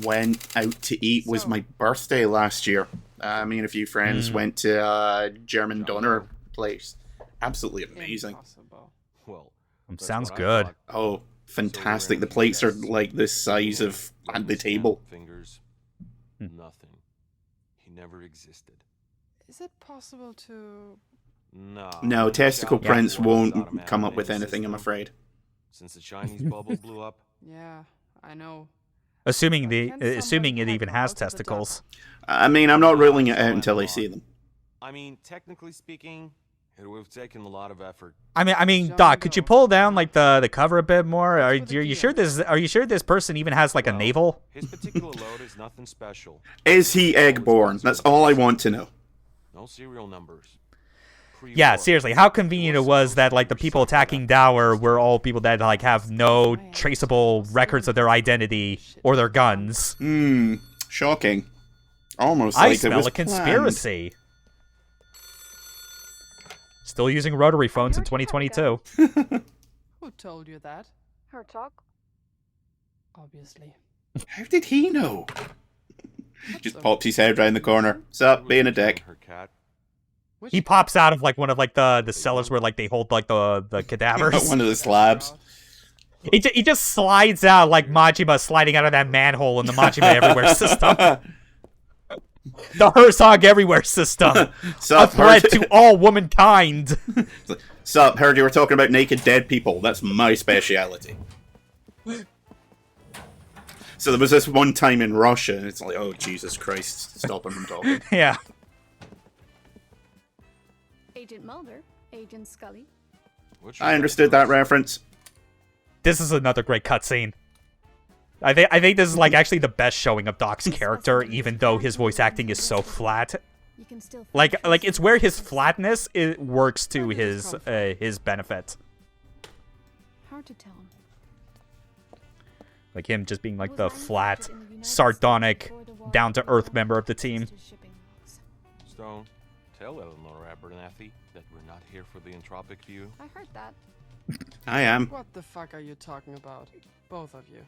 went out to eat was my birthday last year. Me and a few friends went to a German doner place. Absolutely amazing. Well, sounds good. Oh, fantastic. The plates are like the size of the table. Fingers, nothing. He never existed. Is it possible to... No, testicle prints won't come up with anything, I'm afraid. Since the Chinese bubble blew up? Yeah, I know. Assuming it even has testicles. I mean, I'm not ruling it out until I see them. I mean, technically speaking, it would have taken a lot of effort. I mean, Doc, could you pull down like the cover a bit more? Are you sure this person even has like a navel? His particular load is nothing special. Is he egg-born? That's all I want to know. No serial numbers. Yeah, seriously, how convenient it was that like the people attacking Dower were all people that like have no traceable records of their identity or their guns. Shocking. Almost I like smell it was a conspiracy. Still using rotary phones in 2022. Who told you that? Her talk. Obviously. How did he know? Just pops his head round the corner. Sup, being a dick. Her cat. He pops out of like one of like the cellars where like they hold like the cadavers. One of the slabs. He just slides out like Majima sliding out of that manhole in the Majima Everywhere system. The Herzog Everywhere system. A threat to all womankind. Sup, heard you were talking about naked dead people. That's my speciality. So there was this one time in Russia, and it's like, oh, Jesus Christ, stop him from talking. Yeah. Agent Mulder, Agent Scully. I understood that reference. This is another great cutscene. I think this is like actually the best showing of Doc's character, even though his voice acting is so flat. You can still Like it's where his flatness works to his benefit. hard to tell. Like him just being like the flat, sardonic, down-to-earth member of the team. Stone, tell Eleanor Abernathy that we're not here for the entropic view. I heard that. I am. What the fuck are you talking about? Both of you.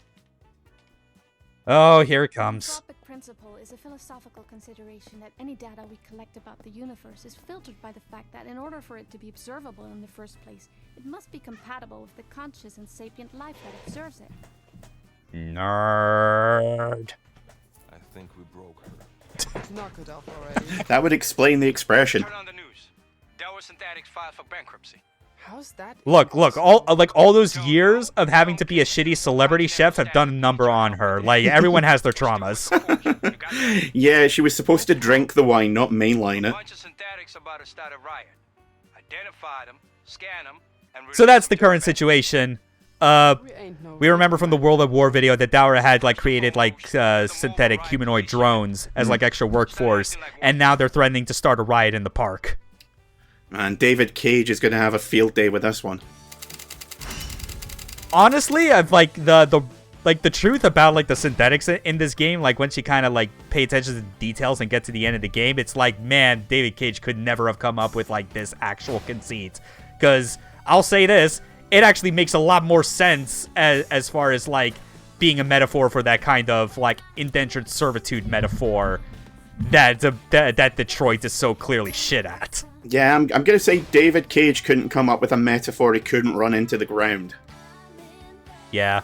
Oh, here it comes. The entropic principle is a philosophical consideration that any data we collect about the universe is filtered by the fact that in order for it to be observable in the first place, it must be compatible with the conscious and sapient life that observes it. Nerd. I think we broke her. Knock it off already. That would explain the expression. Turn on the news. Dower Synthetics filed for bankruptcy. How's that? Look, all those years of having to be a shitty celebrity chef have done a number on her. Like, everyone has their traumas. Yeah, she was supposed to drink the wine, not mainline A it. bunch of synthetics about to start a riot. Identify them, scan them, and So that's the current situation. We ain't no We remember from the World at War video that Dower had like created like synthetic humanoid drones as like extra workforce, and now they're threatening to start a riot in the park. And David Cage is going to have a field day with this one. Honestly, I've like the truth about like the synthetics in this game, like once you kind of like pay attention to the details and get to the end of the game, it's like, man, David Cage could never have come up with like this actual conceit. Because I'll say this, it actually makes a lot more sense as far as like being a metaphor for that kind of like indentured servitude metaphor that Detroit is so clearly shit at. Yeah, I'm going to say David Cage couldn't come up with a metaphor he couldn't run into the ground. Yeah.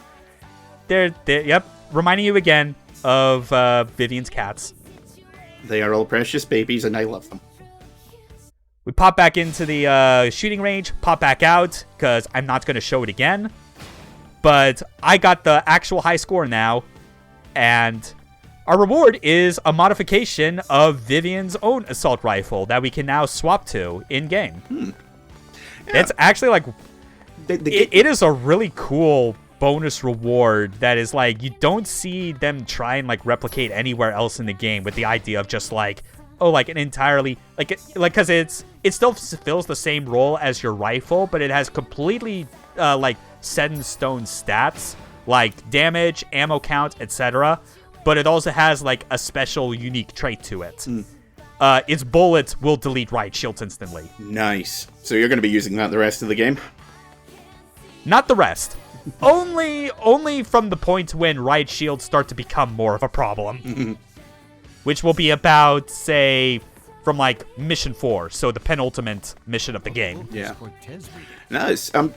Yep. Reminding you again of Vivian's cats. They are all precious babies, and I love them. We pop back into the shooting range, pop back out, because I'm not going to show it again. But I got the actual high score now, and our reward is a modification of Vivian's own assault rifle that we can now swap to in-game. Yeah. It's actually like... The it is a really cool bonus reward that is like, you don't see them try and like replicate anywhere else in the game, with the idea of just like, oh, like an entirely because it still fulfills the same role as your rifle, but it has completely like set in stone stats like damage, ammo count, etc. But it also has like a special unique trait to it. Its bullets will delete riot shields instantly. Nice. So you're going to be using that the rest of the game? Not the rest. only from the point when riot shields start to become more of a problem. Which will be about, say, from like mission 4, so the penultimate mission of the game. Yeah. No,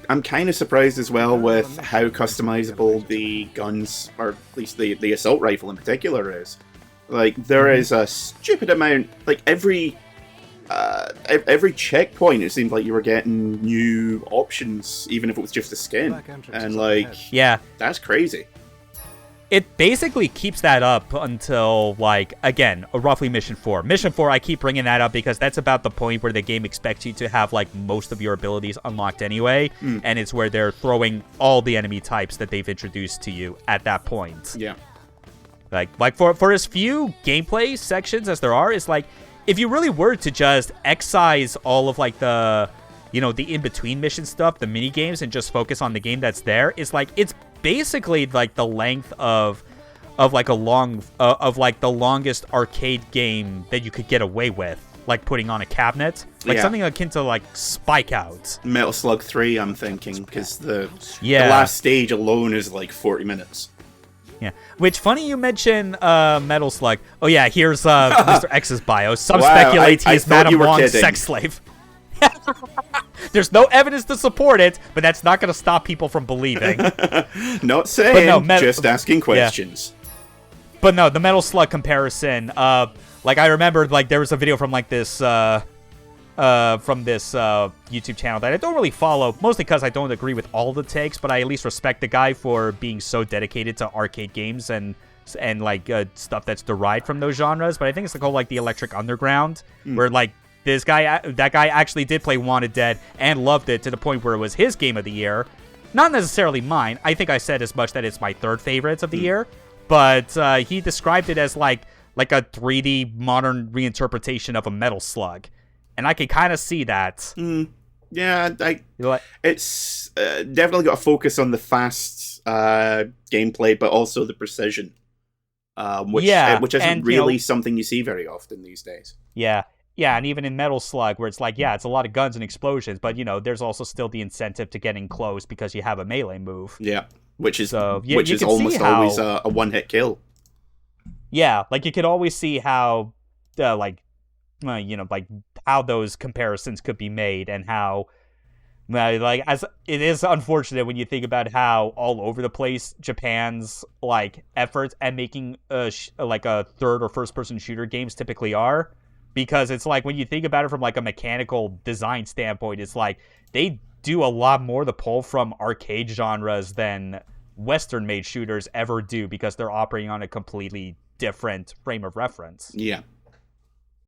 I'm kind of surprised as well with how customizable the guns, or at least the assault rifle in particular, is. Like, there is a stupid amount, like every checkpoint, it seemed like you were getting new options, even if it was just a skin. And like, yeah, that's crazy. It basically keeps that up until, like, again, roughly Mission 4. Mission 4, I keep bringing that up because that's about the point where the game expects you to have, like, most of your abilities unlocked anyway, and it's where they're throwing all the enemy types that they've introduced to you at that point. Yeah. Like for as few gameplay sections as there are, it's like, if you really were to just excise all of, like, the, you know, the in-between mission stuff, the mini-games, and just focus on the game that's there, it's like, it's basically like the length of like a long like the longest arcade game that you could get away with, like putting on a cabinet, like something akin to like Spike Out. Metal Slug 3, I'm thinking, because the last stage alone is like 40 minutes. Yeah, which, funny you mention Metal Slug. Oh yeah, here's Mr. X's bio. Some speculate he is Madame Wong's sex slave. There's no evidence to support it, but that's not going to stop people from believing. Not saying, just asking questions. Yeah. But no, the Metal Slug comparison, like, I remember, like, there was a video from, like, this, YouTube channel that I don't really follow, mostly because I don't agree with all the takes, but I at least respect the guy for being so dedicated to arcade games and like, stuff that's derived from those genres. But I think it's called, like, the Electric Underground, where, like, that guy actually did play Wanted Dead and loved it to the point where it was his game of the year. Not necessarily mine. I think I said as much that it's my third favorite of the year. But he described it as like a 3D modern reinterpretation of a Metal Slug. And I can kind of see that. Yeah, it's definitely got a focus on the fast gameplay, but also the precision. Which isn't really something you see very often these days. Yeah. Yeah, and even in Metal Slug, where it's like, yeah, it's a lot of guns and explosions, but, you know, there's also still the incentive to getting close because you have a melee move. Yeah, which is almost always a one-hit kill. Yeah, like, you could always see how, how those comparisons could be made, and how Like, as it is unfortunate when you think about how all over the place Japan's like efforts at making like a third or first person shooter games typically are, because it's like when you think about it from like a mechanical design standpoint, it's like they do a lot more to pull from arcade genres than Western made shooters ever do, because they're operating on a completely different frame of reference. Yeah.